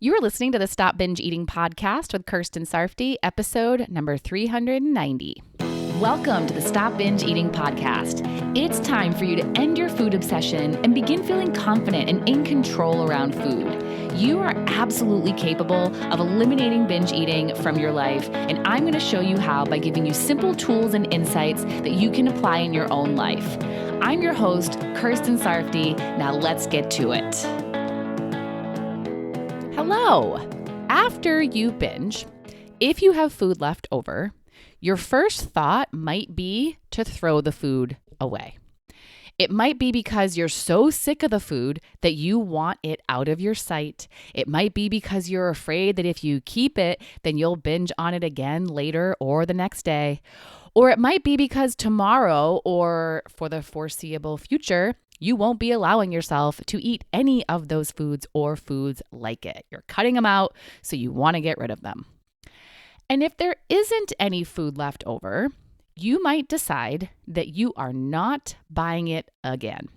You are listening to the Stop Binge Eating podcast with Kirsten Sarfty, episode number 390. Welcome to the Stop Binge Eating podcast. It's time for you to end your food obsession and begin feeling confident and in control around food. You are absolutely capable of eliminating binge eating from your life, and I'm going to show you how by giving you simple tools and insights that you can apply in your own life. I'm your host, Kirsten Sarfty. Now let's get to it. Hello. After you binge, if you have food left over, your first thought might be to throw the food away. It might be because you're so sick of the food that you want it out of your sight. It might be because you're afraid that if you keep it, then you'll binge on it again later or the next day. Or it might be because tomorrow or for the foreseeable future, you won't be allowing yourself to eat any of those foods or foods like it. You're cutting them out, so you want to get rid of them. And if there isn't any food left over, you might decide that you are not buying it again.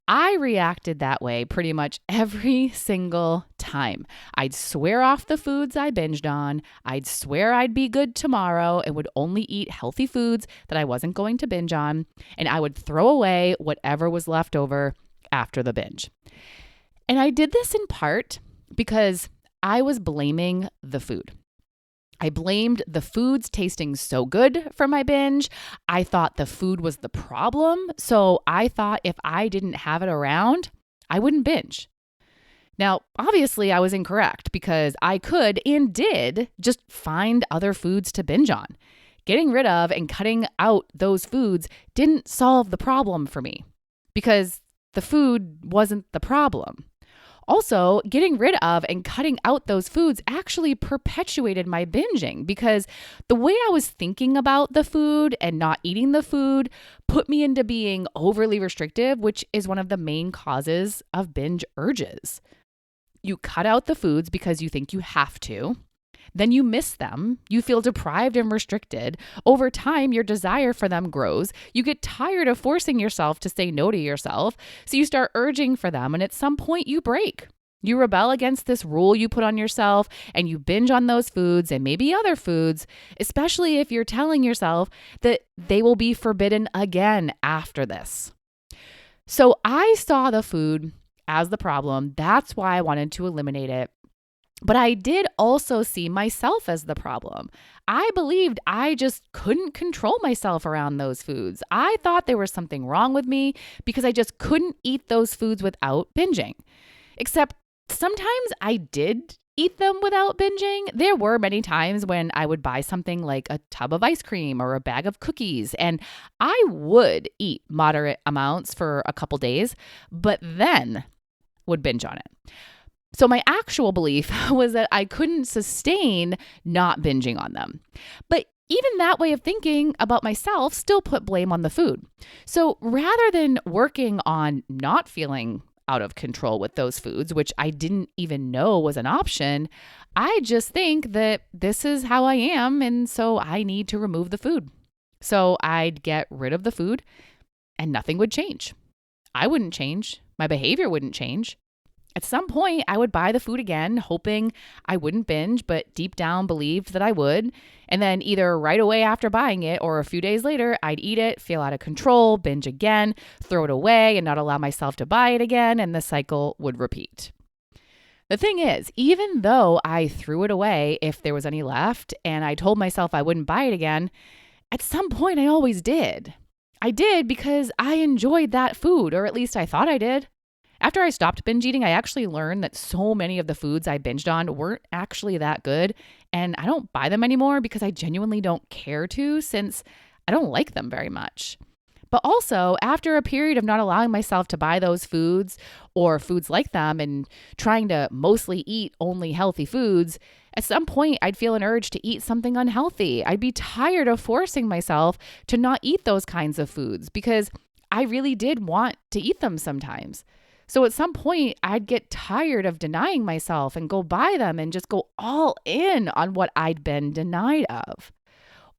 I reacted that way pretty much every single time. I'd swear off the foods I binged on. I'd swear I'd be good tomorrow and would only eat healthy foods that I wasn't going to binge on. And I would throw away whatever was left over after the binge. And I did this in part because I was blaming the food. I blamed the foods tasting so good for my binge. I thought the food was the problem. So I thought if I didn't have it around, I wouldn't binge. Now, obviously, I was incorrect because I could and did just find other foods to binge on. Getting rid of and cutting out those foods didn't solve the problem for me because the food wasn't the problem. Also, getting rid of and cutting out those foods actually perpetuated my binging because the way I was thinking about the food and not eating the food put me into being overly restrictive, which is one of the main causes of binge urges. You cut out the foods because you think you have to. Then you miss them. You feel deprived and restricted. Over time, your desire for them grows. You get tired of forcing yourself to say no to yourself. So you start urging for them. And at some point you break. You rebel against this rule you put on yourself and you binge on those foods and maybe other foods, especially if you're telling yourself that they will be forbidden again after this. So I saw the food as the problem. That's why I wanted to eliminate it. But I did also see myself as the problem. I believed I just couldn't control myself around those foods. I thought there was something wrong with me because I just couldn't eat those foods without binging. Except sometimes I did eat them without binging. There were many times when I would buy something like a tub of ice cream or a bag of cookies, and I would eat moderate amounts for a couple days, but then would binge on it. So my actual belief was that I couldn't sustain not binging on them. But even that way of thinking about myself still put blame on the food. So rather than working on not feeling out of control with those foods, which I didn't even know was an option, I just think that this is how I am, and so I need to remove the food. So I'd get rid of the food and nothing would change. I wouldn't change. My behavior wouldn't change. At some point, I would buy the food again, hoping I wouldn't binge, but deep down believed that I would. And then either right away after buying it or a few days later, I'd eat it, feel out of control, binge again, throw it away, and not allow myself to buy it again, and the cycle would repeat. The thing is, even though I threw it away if there was any left, and I told myself I wouldn't buy it again, at some point I always did. I did because I enjoyed that food, or at least I thought I did. After I stopped binge eating, I actually learned that so many of the foods I binged on weren't actually that good, and I don't buy them anymore because I genuinely don't care to, since I don't like them very much. But also, after a period of not allowing myself to buy those foods or foods like them and trying to mostly eat only healthy foods, at some point I'd feel an urge to eat something unhealthy. I'd be tired of forcing myself to not eat those kinds of foods because I really did want to eat them sometimes. So at some point, I'd get tired of denying myself and go buy them and just go all in on what I'd been denied of.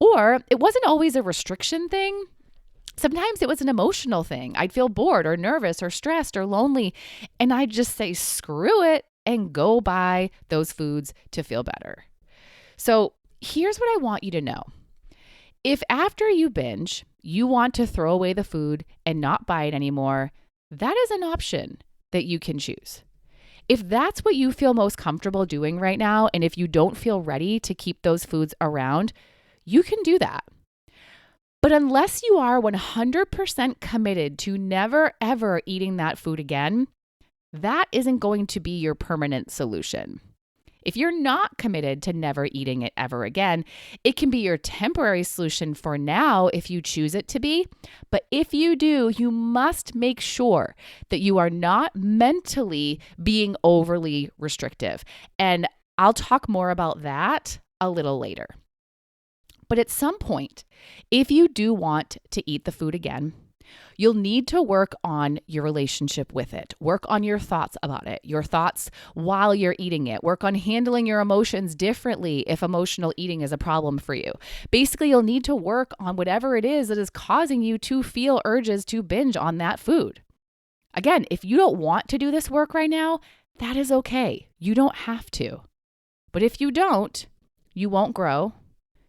Or it wasn't always a restriction thing. Sometimes it was an emotional thing. I'd feel bored or nervous or stressed or lonely, and I'd just say, screw it. and go buy those foods to feel better. So here's what I want you to know. If after you binge, you want to throw away the food and not buy it anymore, that is an option that you can choose. If that's what you feel most comfortable doing right now, and if you don't feel ready to keep those foods around, you can do that. But unless you are 100% committed to never, ever eating that food again, that isn't going to be your permanent solution. If you're not committed to never eating it ever again, it can be your temporary solution for now if you choose it to be. But if you do, you must make sure that you are not mentally being overly restrictive. And I'll talk more about that a little later. But at some point, if you do want to eat the food again, you'll need to work on your relationship with it. Work on your thoughts about it, your thoughts while you're eating it. Work on handling your emotions differently if emotional eating is a problem for you. Basically, you'll need to work on whatever it is that is causing you to feel urges to binge on that food. Again, if you don't want to do this work right now, that is okay. You don't have to. But if you don't, you won't grow.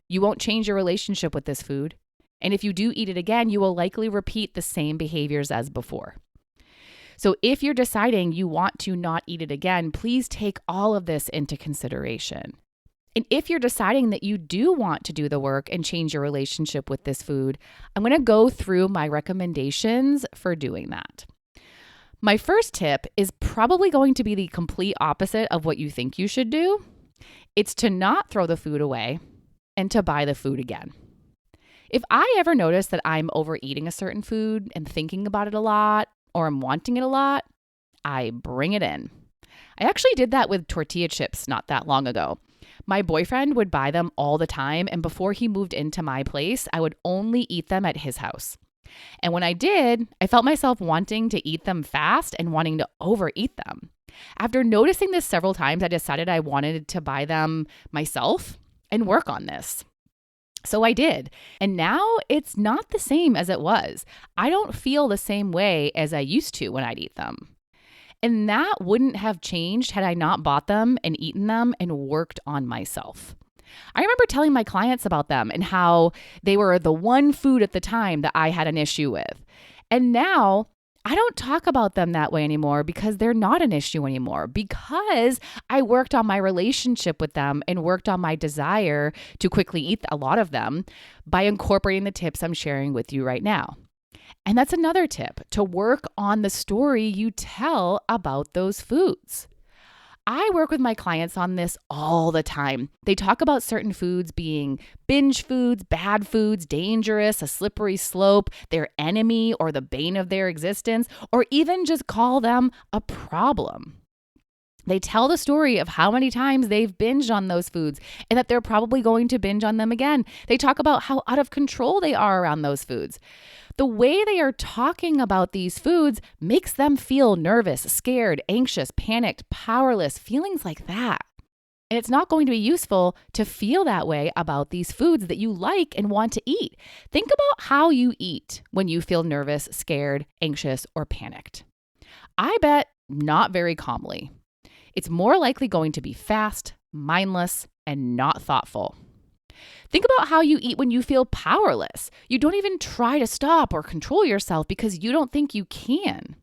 You won't change your relationship with this food. And if you do eat it again, you will likely repeat the same behaviors as before. So if you're deciding you want to not eat it again, please take all of this into consideration. And if you're deciding that you do want to do the work and change your relationship with this food, I'm going to go through my recommendations for doing that. My first tip is probably going to be the complete opposite of what you think you should do. It's to not throw the food away and to buy the food again. If I ever notice that I'm overeating a certain food and thinking about it a lot, or I'm wanting it a lot, I bring it in. I actually did that with tortilla chips not that long ago. My boyfriend would buy them all the time, and before he moved into my place, I would only eat them at his house. And when I did, I felt myself wanting to eat them fast and wanting to overeat them. After noticing this several times, I decided I wanted to buy them myself and work on this. So I did. And now it's not the same as it was. I don't feel the same way as I used to when I'd eat them. And that wouldn't have changed had I not bought them and eaten them and worked on myself. I remember telling my clients about them and how they were the one food at the time that I had an issue with. And now I don't talk about them that way anymore because they're not an issue anymore, because I worked on my relationship with them and worked on my desire to quickly eat a lot of them by incorporating the tips I'm sharing with you right now. And that's another tip, to work on the story you tell about those foods. I work with my clients on this all the time. They talk about certain foods being binge foods, bad foods, dangerous, a slippery slope, their enemy or the bane of their existence, or even just call them a problem. They tell the story of how many times they've binged on those foods and that they're probably going to binge on them again. They talk about how out of control they are around those foods. The way they are talking about these foods makes them feel nervous, scared, anxious, panicked, powerless, feelings like that. And it's not going to be useful to feel that way about these foods that you like and want to eat. Think about how you eat when you feel nervous, scared, anxious, or panicked. I bet not very calmly. It's more likely going to be fast, mindless, and not thoughtful. Think about how you eat when you feel powerless. You don't even try to stop or control yourself because you don't think you can.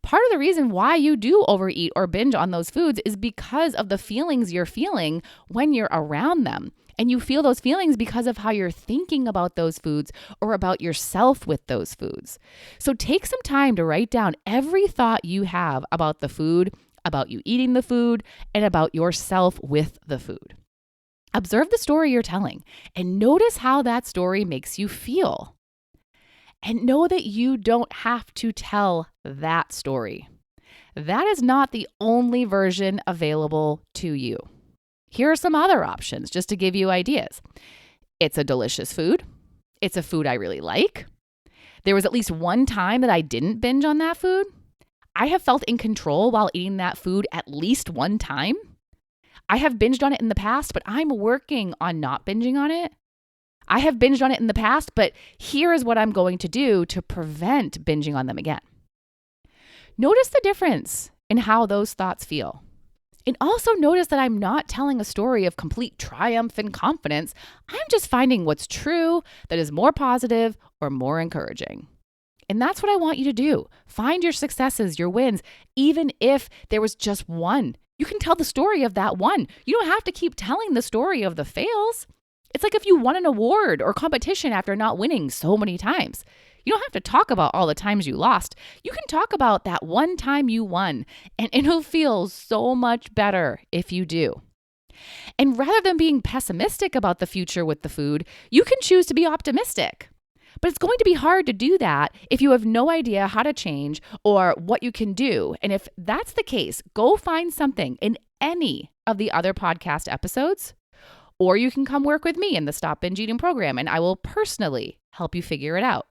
Part of the reason why you do overeat or binge on those foods is because of the feelings you're feeling when you're around them. And you feel those feelings because of how you're thinking about those foods or about yourself with those foods. So take some time to write down every thought you have about the food, about you eating the food, and about yourself with the food. Observe the story you're telling and notice how that story makes you feel. And know that you don't have to tell that story. That is not the only version available to you. Here are some other options just to give you ideas. It's a delicious food. It's a food I really like. There was at least one time that I didn't binge on that food. I have felt in control while eating that food at least one time. I have binged on it in the past, but I'm working on not binging on it. I have binged on it in the past, but here is what I'm going to do to prevent binging on them again. Notice the difference in how those thoughts feel. And also notice that I'm not telling a story of complete triumph and confidence. I'm just finding what's true that is more positive or more encouraging. And that's what I want you to do. Find your successes, your wins, even if there was just one. You can tell the story of that one. You don't have to keep telling the story of the fails. It's like if you won an award or competition after not winning so many times. You don't have to talk about all the times you lost. You can talk about that one time you won, and it'll feel so much better if you do. And rather than being pessimistic about the future with the food, you can choose to be optimistic. But it's going to be hard to do that if you have no idea how to change or what you can do. And if that's the case, go find something in any of the other podcast episodes, or you can come work with me in the Stop Binge Eating program, and I will personally help you figure it out.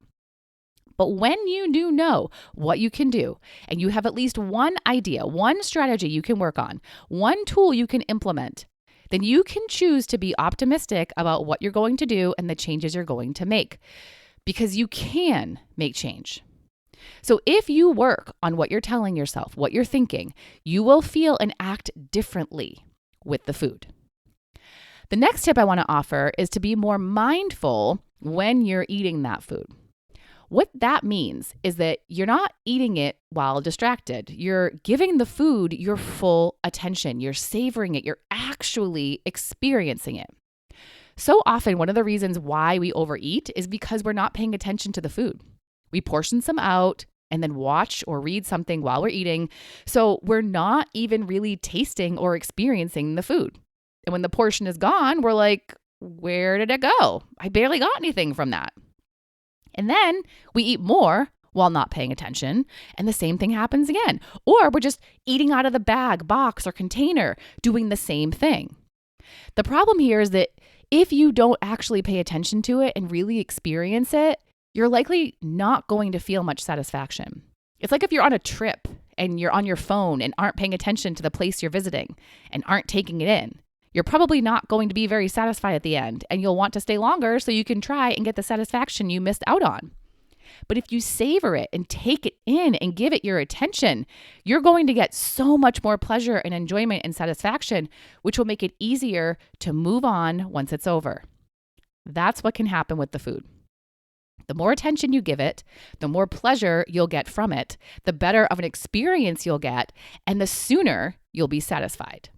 But when you do know what you can do, and you have at least one idea, one strategy you can work on, one tool you can implement, then you can choose to be optimistic about what you're going to do and the changes you're going to make, because you can make change. So if you work on what you're telling yourself, what you're thinking, you will feel and act differently with the food. The next tip I want to offer is to be more mindful when you're eating that food. What that means is that you're not eating it while distracted. You're giving the food your full attention. You're savoring it. You're actually experiencing it. So often, one of the reasons why we overeat is because we're not paying attention to the food. We portion some out and then watch or read something while we're eating. So we're not even really tasting or experiencing the food. And when the portion is gone, we're like, where did it go? I barely got anything from that. And then we eat more while not paying attention, and the same thing happens again. Or we're just eating out of the bag, box, or container, doing the same thing. The problem here is that if you don't actually pay attention to it and really experience it, you're likely not going to feel much satisfaction. It's like if you're on a trip and you're on your phone and aren't paying attention to the place you're visiting and aren't taking it in. You're probably not going to be very satisfied at the end, and you'll want to stay longer so you can try and get the satisfaction you missed out on. But if you savor it and take it in and give it your attention, you're going to get so much more pleasure and enjoyment and satisfaction, which will make it easier to move on once it's over. That's what can happen with the food. The more attention you give it, the more pleasure you'll get from it, the better of an experience you'll get, and the sooner you'll be satisfied.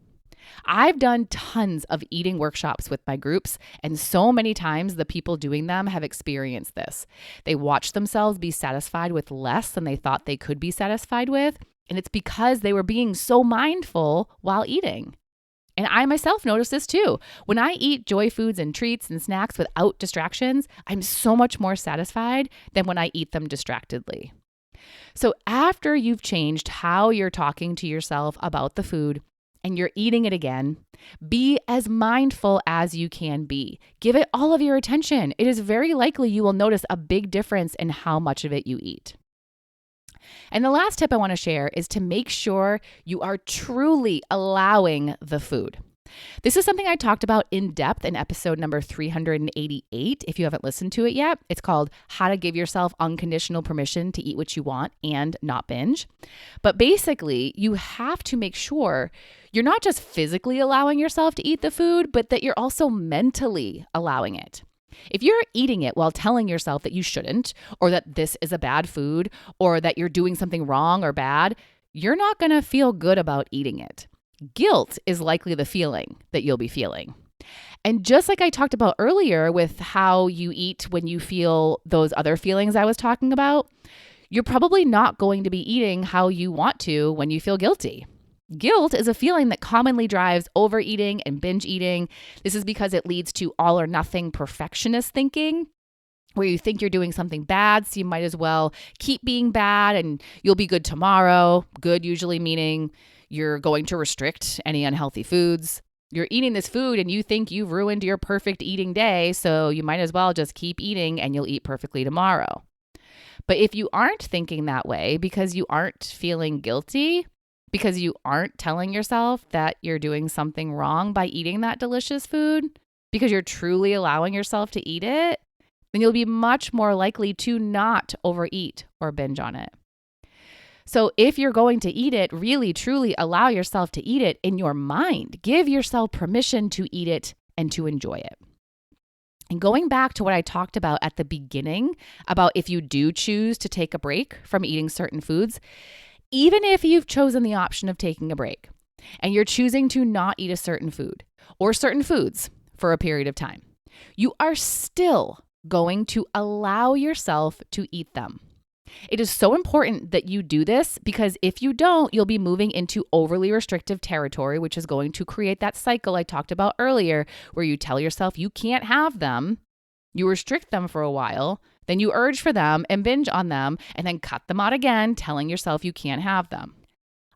I've done tons of eating workshops with my groups, and so many times the people doing them have experienced this. They watch themselves be satisfied with less than they thought they could be satisfied with, and it's because they were being so mindful while eating. And I myself notice this too. When I eat joy foods and treats and snacks without distractions, I'm so much more satisfied than when I eat them distractedly. So after you've changed how you're talking to yourself about the food, and you're eating it again, be as mindful as you can be. Give it all of your attention. It is very likely you will notice a big difference in how much of it you eat. And the last tip I want to share is to make sure you are truly allowing the food. This is something I talked about in depth in episode number 388. If you haven't listened to it yet, it's called How to Give Yourself Unconditional Permission to Eat What You Want and Not Binge. But basically, you have to make sure you're not just physically allowing yourself to eat the food, but that you're also mentally allowing it. If you're eating it while telling yourself that you shouldn't, or that this is a bad food, or that you're doing something wrong or bad, you're not going to feel good about eating it. Guilt is likely the feeling that you'll be feeling. And just like I talked about earlier with how you eat when you feel those other feelings I was talking about, you're probably not going to be eating how you want to when you feel guilty. Guilt is a feeling that commonly drives overeating and binge eating. This is because it leads to all or nothing perfectionist thinking, where you think you're doing something bad, so you might as well keep being bad and you'll be good tomorrow. Good usually meaning you're going to restrict any unhealthy foods. You're eating this food and you think you've ruined your perfect eating day, so you might as well just keep eating and you'll eat perfectly tomorrow. But if you aren't thinking that way because you aren't feeling guilty, because you aren't telling yourself that you're doing something wrong by eating that delicious food, because you're truly allowing yourself to eat it, then you'll be much more likely to not overeat or binge on it. So if you're going to eat it, really, truly allow yourself to eat it in your mind. Give yourself permission to eat it and to enjoy it. And going back to what I talked about at the beginning about if you do choose to take a break from eating certain foods, even if you've chosen the option of taking a break and you're choosing to not eat a certain food or certain foods for a period of time, you are still going to allow yourself to eat them. It is so important that you do this because if you don't, you'll be moving into overly restrictive territory, which is going to create that cycle I talked about earlier, where you tell yourself you can't have them, you restrict them for a while, then you urge for them and binge on them, and then cut them out again, telling yourself you can't have them.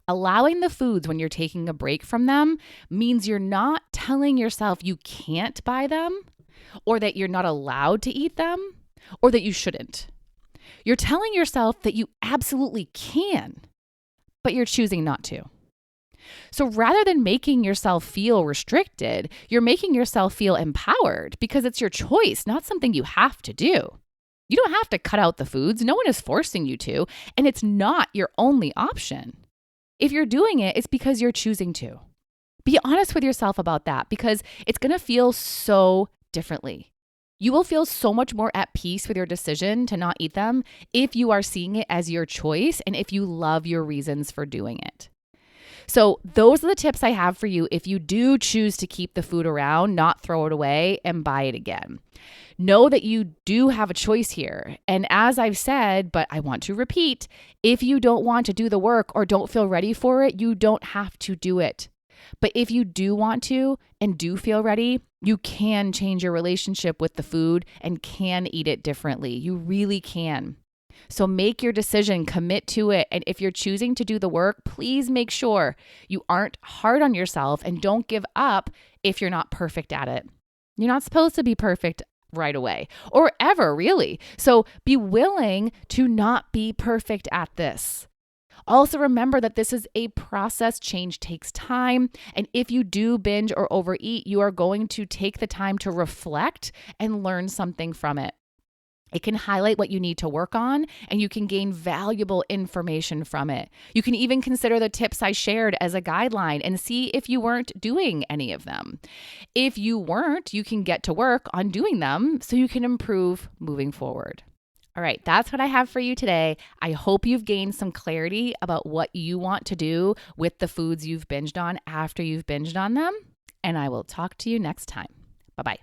Allowing the foods when you're taking a break from them means you're not telling yourself you can't buy them, or that you're not allowed to eat them, or that you shouldn't. You're telling yourself that you absolutely can, but you're choosing not to. So rather than making yourself feel restricted, you're making yourself feel empowered because it's your choice, not something you have to do. You don't have to cut out the foods. No one is forcing you to, and it's not your only option. If you're doing it, it's because you're choosing to. Be honest with yourself about that because it's going to feel so differently. You will feel so much more at peace with your decision to not eat them if you are seeing it as your choice and if you love your reasons for doing it. So those are the tips I have for you if you do choose to keep the food around, not throw it away and buy it again. Know that you do have a choice here. And as I've said, but I want to repeat, if you don't want to do the work or don't feel ready for it, you don't have to do it. But if you do want to and do feel ready, you can change your relationship with the food and can eat it differently. You really can. So make your decision, commit to it. And if you're choosing to do the work, please make sure you aren't hard on yourself and don't give up if you're not perfect at it. You're not supposed to be perfect right away or ever, really. So be willing to not be perfect at this. Also remember that this is a process. Change takes time. And if you do binge or overeat, you are going to take the time to reflect and learn something from it. It can highlight what you need to work on, and you can gain valuable information from it. You can even consider the tips I shared as a guideline and see if you weren't doing any of them. If you weren't, you can get to work on doing them so you can improve moving forward. All right, that's what I have for you today. I hope you've gained some clarity about what you want to do with the foods you've binged on after you've binged on them, and I will talk to you next time. Bye-bye.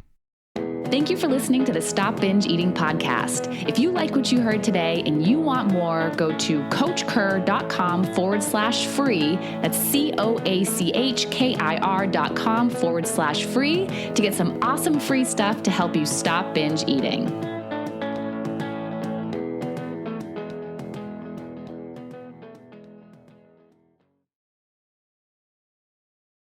Thank you for listening to the Stop Binge Eating podcast. If you like what you heard today and you want more, go to coachkir.com/free. That's COACHKIR.com/free to get some awesome free stuff to help you stop binge eating.